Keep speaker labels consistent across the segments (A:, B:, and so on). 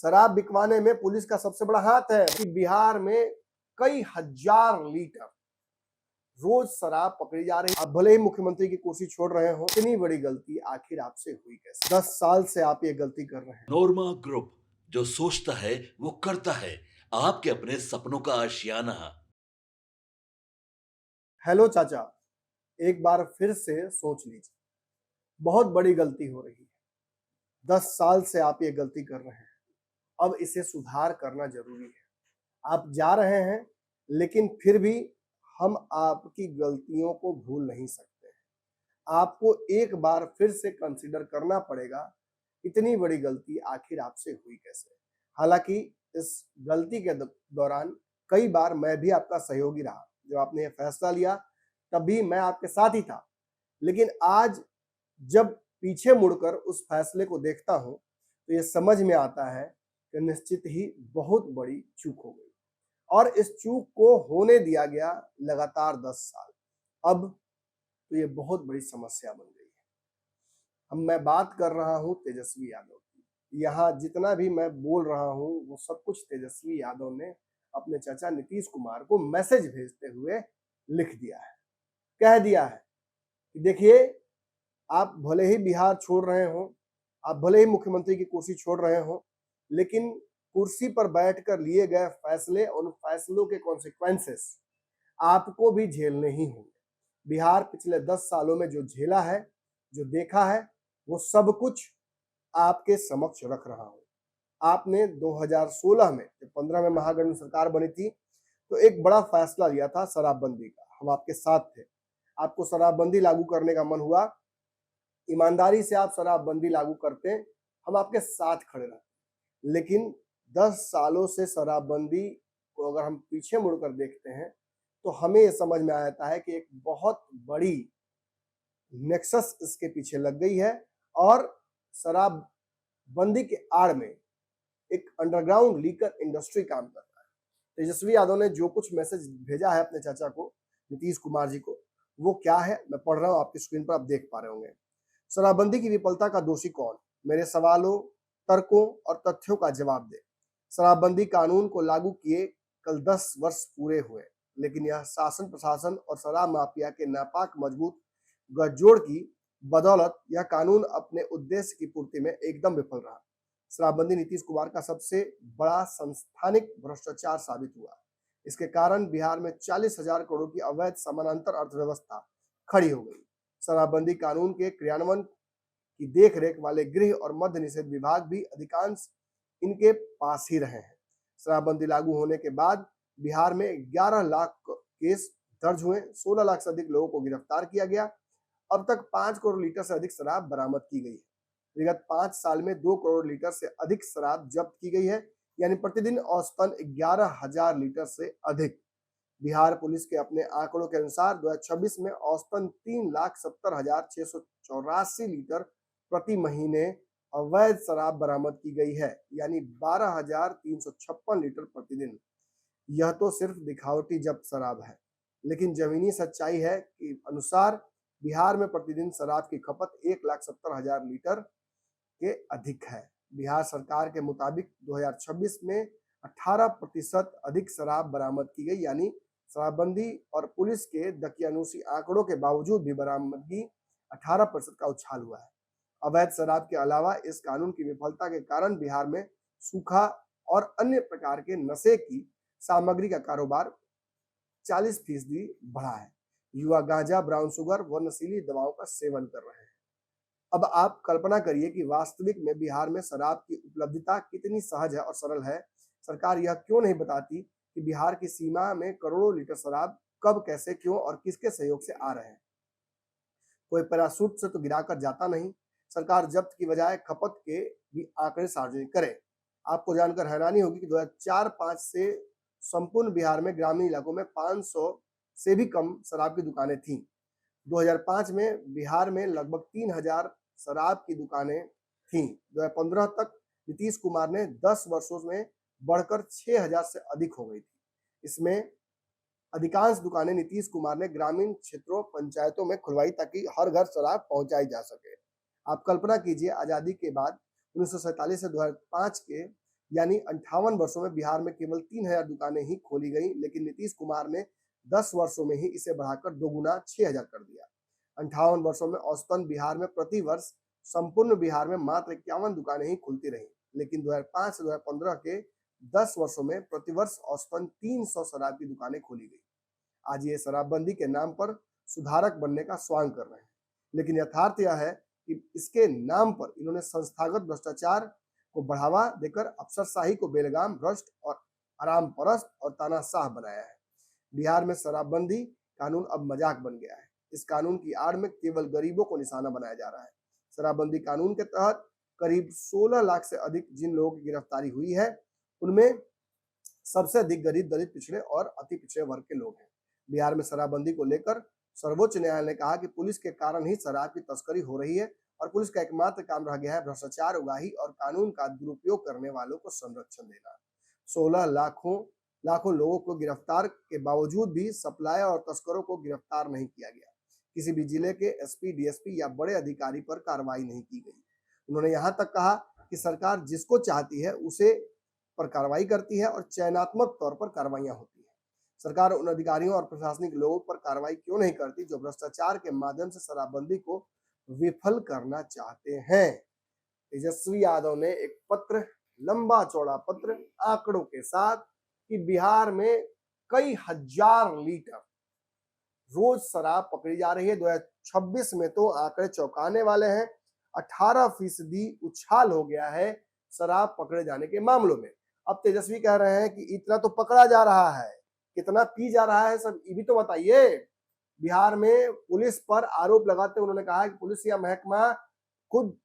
A: शराब बिकवाने में पुलिस का सबसे बड़ा हाथ है कि बिहार में कई हजार लीटर रोज शराब पकड़ी जा रही है। आप भले ही मुख्यमंत्री की कुर्सी छोड़ रहे हो, इतनी बड़ी गलती आखिर आपसे हुई कैसे? 10 साल से आप ये गलती कर रहे हैं।
B: नोरमा ग्रुप जो सोचता है वो करता है। आपके अपने सपनों का आशियाना।
A: हेलो चाचा, एक बार फिर से सोच लीजिए, बहुत बड़ी गलती हो रही है। 10 साल से आप ये गलती कर रहे हैं, अब इसे सुधार करना जरूरी है। आप जा रहे हैं, लेकिन फिर भी हम आपकी गलतियों को भूल नहीं सकते हैं। आपको एक बार फिर से कंसीडर करना पड़ेगा, इतनी बड़ी गलती आखिर आपसे हुई कैसे? हालांकि इस गलती के दौरान कई बार मैं भी आपका सहयोगी रहा। जब आपने ये फैसला लिया, तब भी मैं आपके साथ ही था। लेकिन आज जब पीछे मुड़कर उस फैसले को देखता हूं, तो ये समझ में आता है कि निश्चित ही बहुत बड़ी चूक हो गई और इस चूक को होने दिया गया लगातार 10 साल। अब तो ये बहुत बड़ी समस्या बन गई है। मैं बात कर रहा हूं तेजस्वी यादव की। यहाँ जितना भी मैं बोल रहा हूं वो सब कुछ तेजस्वी यादव ने अपने चाचा नीतीश कुमार को मैसेज भेजते हुए लिख दिया है, कह दिया है कि देखिए, आप भले ही बिहार छोड़ रहे हो, आप भले ही मुख्यमंत्री की कुर्सी छोड़ रहे हो, लेकिन कुर्सी पर बैठकर लिए गए फैसले और उन फैसलों के कॉन्सिक्वेंसेस आपको भी झेलने ही होंगे। बिहार पिछले 10 सालों में जो झेला है, जो देखा है, वो सब कुछ आपके समक्ष रख रहा हूं। आपने 2016 में, जब 15 में महागठबंधन सरकार बनी थी, तो एक बड़ा फैसला लिया था शराबबंदी का। हम आपके साथ थे। आपको शराबबंदी लागू करने का मन हुआ, ईमानदारी से आप शराबबंदी लागू करते, हम आपके साथ खड़े रहते। लेकिन 10 सालों से शराबबंदी को अगर हम पीछे मुड़कर देखते हैं, तो हमें ये समझ में आता है कि एक बहुत बड़ी नेक्सस इसके पीछे लग गई है और शराबबंदी के आड़ में एक अंडरग्राउंड लीकर इंडस्ट्री काम कर रहा है। तेजस्वी यादव ने जो कुछ मैसेज भेजा है अपने चाचा को, नीतीश कुमार जी को, वो क्या है मैं पढ़ रहा हूं, आपकी स्क्रीन पर आप देख पा रहे होंगे। शराबबंदी की विफलता का दोषी कौन? मेरे सवालों, तर्कों और तथ्यों का जवाब दे। शराबबंदी कानून को लागू किए कल 10 वर्ष पूरे हुए, लेकिन यह शासन, प्रशासन और शराब माफिया के नापाक मजबूत गठजोड़ की बदौलत यह कानून अपने उद्देश्य की पूर्ति में एकदम विफल रहा। शराबबंदी नीतीश कुमार का सबसे बड़ा संस्थानिक भ्रष्टाचार साबित हुआ। इसके कारण बिहार में 40,000 करोड़ की अवैध समानांतर अर्थव्यवस्था खड़ी हो गई। शराबबंदी कानून के क्रियान्वयन की देखरेख वाले गृह और मद्य निषेध विभाग भी अधिकांश इनके पास ही रहे हैं। शराबबंदी लागू होने के बाद बिहार में 11 लाख केस दर्ज हुए, 16 लाख से अधिक लोगों को गिरफ्तार किया गया। अब तक 5 करोड़ लीटर से अधिक शराब बरामद की गई है। विगत 5 साल में 2 करोड़ लीटर से अधिक शराब जब्त की गई है, यानी प्रतिदिन औसतन 11,000 लीटर से अधिक। बिहार पुलिस के अपने आंकड़ों के अनुसार 2026 में औसतन 3,70,684 लीटर प्रति महीने अवैध शराब बरामद की गई है, यानी 12,356 लीटर प्रतिदिन। यह तो सिर्फ दिखावटी जब्त शराब है, लेकिन जमीनी सच्चाई है कि अनुसार बिहार में प्रतिदिन शराब की खपत 1,70,000 लीटर के अधिक है। बिहार सरकार के मुताबिक 2026 में 18% अधिक शराब बरामद की गई, यानी शराबबंदी और पुलिस के दकियानूसी आंकड़ों के बावजूद भी बरामदगी 18% का उछाल हुआ है। अवैध शराब के अलावा इस कानून की विफलता के कारण बिहार में सूखा और अन्य प्रकार के नशे की सामग्री का कारोबार 40% बढ़ा है। युवा गांजा, ब्राउन शुगर व नशीली दवाओं का सेवन कर रहे हैं। अब आप कल्पना करिए कि वास्तविक में बिहार में शराब की उपलब्धता कितनी सहज है और सरल है। सरकार यह क्यों नहीं बताती कि बिहार की सीमा में करोड़ों लीटर शराब कब, कैसे, क्यों और किसके सहयोग से आ रहे हैं? कोई पैराशूट से तो गिराकर जाता नहीं। सरकार जब्त की बजाय खपत के भी आंकड़े सार्वजनिक करे। आपको जानकर हैरानी होगी कि 2004-5 से संपूर्ण बिहार में ग्रामीण इलाकों में 500 से भी कम शराब की दुकानें थीं। 2005 में बिहार में लगभग 3,000 शराब की दुकानें थीं। 2015 तक नीतीश कुमार ने 10 वर्षों में बढ़कर 6,000 से अधिक हो गई थी। इसमें अधिकांश दुकानें नीतीश कुमार ने ग्रामीण क्षेत्रों, पंचायतों में खुलवाई ताकि हर घर शराब पहुंचाई जा सके। आप कल्पना कीजिए, आजादी के बाद 1947 से 2005 के यानी 58 वर्षों में बिहार में केवल 3000 दुकानें ही खोली गई, लेकिन नीतीश कुमार ने 10 वर्षों में ही इसे बढ़ाकर दोगुना 6000 कर दिया। 58 वर्षों में औसतन बिहार में प्रति वर्ष संपूर्ण बिहार में मात्र 51 दुकानें ही खुलती रही, लेकिन 2005 से 2015 के 10 वर्षों में प्रतिवर्ष औसतन 300 शराब की दुकानें खोली गई। आज ये शराबबंदी के नाम पर सुधारक बनने का स्वांग कर रहे हैं, लेकिन यथार्थ यह है कि इसके नाम पर इन्होंने संस्थागत भ्रष्टाचार को बढ़ावा देकर अफसरशाही को बेलगाम, भ्रष्ट और आराम परस्त और तानाशाह बनाया है। बिहार में शराबबंदी कानून अब मजाक बन गया है। इस कानून की आड़ में केवल गरीबों को निशाना बनाया जा रहा है। शराबबंदी कानून के तहत करीब 16 लाख से अधिक जिन लोगों की गिरफ्तारी हुई है, उनमें सबसे अधिक गरीब, दलित, पिछड़े और अति पिछड़े वर्ग के लोग हैं। बिहार में शराबबंदी को लेकर सर्वोच्च न्यायालय ने कहा कि पुलिस के कारण ही शराब की तस्करी हो रही है और पुलिस का एकमात्र काम रह गया है भ्रष्टाचार, उगाही और कानून का दुरुपयोग करने वालों को संरक्षण देना। 16 लाखों लोगों को गिरफ्तार के बावजूद भी सप्लायर और तस्करों को गिरफ्तार नहीं किया गया। किसी भी जिले के एसपी, डीएसपी या बड़े अधिकारी पर कार्रवाई नहीं की गई। उन्होंने यहाँ तक कहा कि सरकार जिसको चाहती है उसे पर कार्रवाई करती है और चयनात्मक तौर पर कार्रवाइयां होती है। सरकार उन अधिकारियों और प्रशासनिक लोगों पर कार्रवाई क्यों नहीं करती जो भ्रष्टाचार के माध्यम से शराबबंदी को विफल करना चाहते हैं। तेजस्वी यादव ने एक पत्र, लंबा चौड़ा पत्र आंकड़ों के साथ, कि बिहार में कई हजार लीटर रोज शराब पकड़ी जा रही है। 2026 में तो आंकड़े चौंकाने वाले हैं। 18% उछाल हो गया है शराब पकड़े जाने के मामलों में। अब तेजस्वी कह रहे हैं कि इतना तो पकड़ा जा रहा है, कितना पी जा रहा है सब ये भी तो बताइए। बिहार में पुलिस पर आरोप लगाते उन्होंने कहा कि पुलिस या महकमा खुद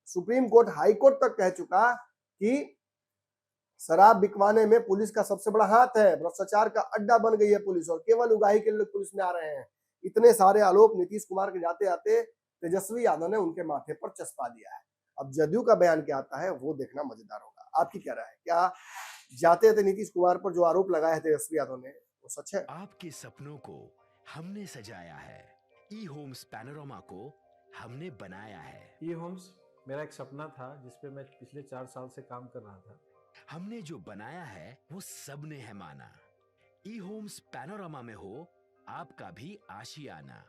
A: सुप्रीम कोर्ट, हाई कोर्ट तक कह चुका कि शराब बिकवाने में पुलिस का सबसे बड़ा हाथ है, भ्रष्टाचार का अड्डा बन गई है पुलिस और केवल उगाही के लिए पुलिस में आ रहे हैं। इतने सारे आरोप नीतीश कुमार के जाते आते तेजस्वी यादव ने उनके माथे पर चस्पा दिया है। अब जदयू का बयान क्या आता है वो देखना मजेदार होगा। आपकी क्या राय है? क्या जाते थे नीतीश कुमार पर जो आरोप लगाए हैं तेजस्वी यादव ने वो सच है?
C: आपके सपनों को हमने सजाया है, ई होम्स पैनोरामा को हमने बनाया है।
D: ई होम्स मेरा एक सपना था जिसपे मैं पिछले 4 साल से काम कर रहा था।
C: हमने जो बनाया है वो सबने है माना। ई होम्स पैनोरामा में हो आपका भी आशियाना।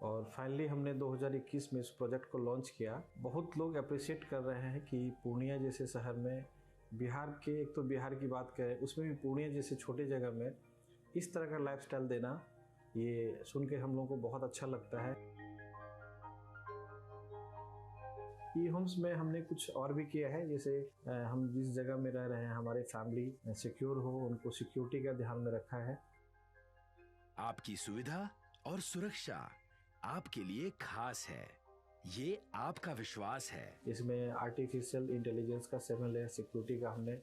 D: और फाइनली हमने 2021 में इस प्रोजेक्ट को लॉन्च किया। बहुत लोग अप्रिशिएट कर रहे हैं कि पूर्णिया जैसे शहर में, बिहार के, एक तो बिहार की बात करें उसमें भी पूर्णिया जैसे छोटे जगह में इस तरह का लाइफस्टाइल देना, ये सुन के हम लोगों को बहुत अच्छा लगता है। ई होम्स में हमने कुछ और भी किया है, जैसे हम जिस जगह में रह रहे हैं हमारे फैमिली सिक्योर हो, उनको सिक्योरिटी का ध्यान में रखा है।
C: आपकी सुविधा और सुरक्षा आपके लिए खास है, ये आपका विश्वास है।
D: इसमें आर्टिफिशियल इंटेलिजेंस का 7 लेयर सिक्योरिटी का हमने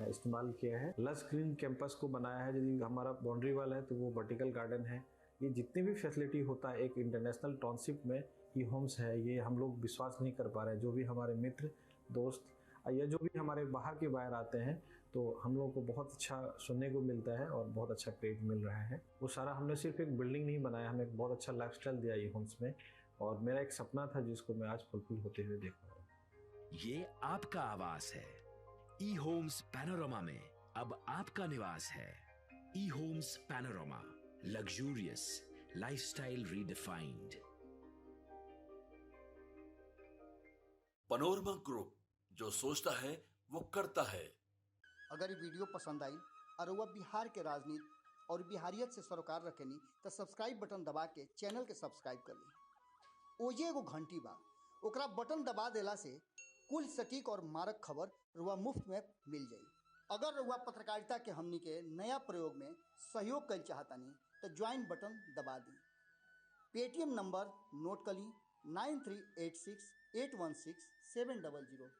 D: इस्तेमाल किया है। लस ग्रीन कैंपस को बनाया है। यदि हमारा बाउंड्री वाल है तो वो वर्टिकल गार्डन है। ये जितनी भी फैसिलिटी होता है एक इंटरनेशनल टाउनशिप में ई होम्स है, ये हम लोग विश्वास नहीं कर पा रहे हैं। जो भी हमारे मित्र, दोस्त या जो भी हमारे बाहर के बाहर आते हैं तो हम लोगों को बहुत अच्छा सुनने को मिलता है और बहुत अच्छा क्रेडिट मिल रहा है। वो सारा हमने सिर्फ एक बिल्डिंग नहीं बनाया, हमें एक बहुत अच्छा लाइफस्टाइल दिया ई होम्स में, और मेरा एक सपना था जिसको मैं आज फुलफिल होते हुए देख रहा हूँ।
C: ये आपका आवास है। ई होम्स पैनोरामा में अब आपका निवास है। E homes panorama, luxurious lifestyle redefined.
B: Panorama group, जो सोचता है वो करता है।
E: अगर ये वीडियो पसंद आई और वह बिहार के राजनीति और बिहारियत से सरोकार रखेनी तो सब्सक्राइब बटन दबा के चैनल के सब्सक्राइब कर ली। ओजे एगो घंटी बा, ओकरा बटन दबा देला से कुल सटीक और मारक खबर रुआ मुफ्त में मिल जाई। अगर रुआ पत्रकारिता के हमनी के नया प्रयोग में सहयोग कर चाहतानी तो ज्वाइन बटन दबा दी। पेटीएम नंबर नोट कर ली 9386816700।